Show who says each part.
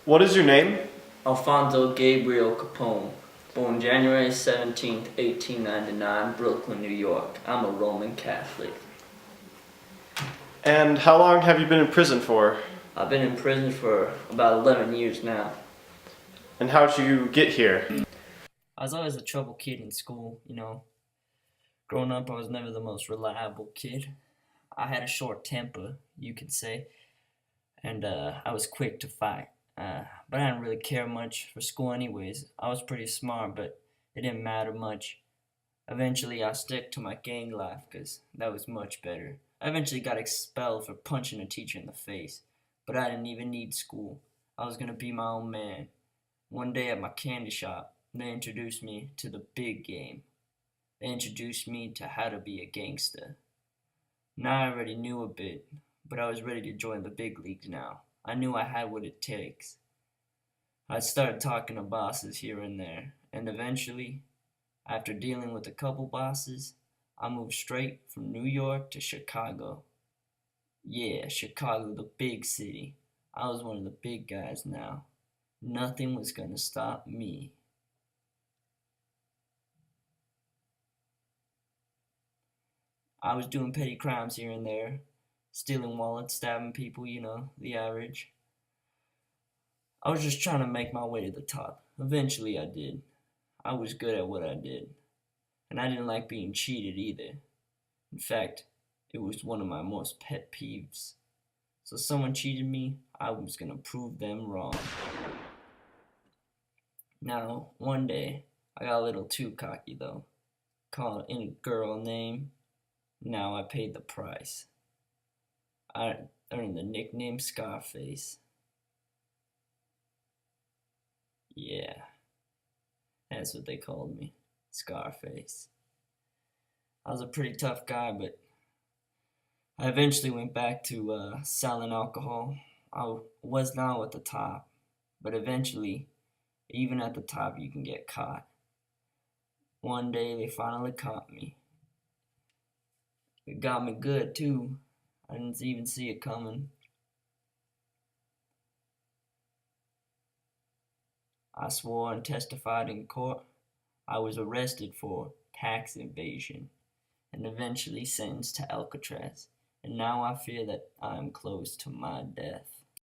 Speaker 1: What is your name?
Speaker 2: Alfonso Gabriel Capone, born January 17th, 1899, Brooklyn, New York. I'm a Roman Catholic.
Speaker 1: And how long have you been in prison for?
Speaker 2: I've been in prison for about 11 years now.
Speaker 1: And how did you get here?
Speaker 2: I was always a trouble kid in school, Growing up, I was never the most reliable kid. I had a short temper, you could say, and I was quick to fight. But I didn't really care much for school anyways. I was pretty smart, but it didn't matter much. Eventually, I stuck to my gang life because that was much better. I eventually got expelled for punching a teacher in the face, but I didn't even need school. I was gonna be my own man. One day at my candy shop, they introduced me to the big game. They introduced me to how to be a gangster. Now I already knew a bit, but I was ready to join the big leagues now. I knew I had what it takes. I started talking to bosses here and there, and eventually, after dealing with a couple bosses, I moved straight from New York to Chicago. Yeah, Chicago, the big city. I was one of the big guys now. Nothing was gonna stop me. I was doing petty crimes here and there, stealing wallets, stabbing people, the average. I was just trying to make my way to the top. Eventually I did. I was good at what I did. And I didn't like being cheated either. In fact, it was one of my most pet peeves. So someone cheated me, I was gonna prove them wrong. Now, one day, I got a little too cocky though. Called any girl name. Now I paid the price. I earned the nickname Scarface. Yeah, that's what they called me. Scarface. I was a pretty tough guy, but I eventually went back to selling alcohol. I was now at the top, but eventually, even at the top, you can get caught. One day, they finally caught me. It got me good, too. I didn't even see it coming. I swore and testified in court. I was arrested for tax evasion and eventually sentenced to Alcatraz. And now I fear that I am close to my death.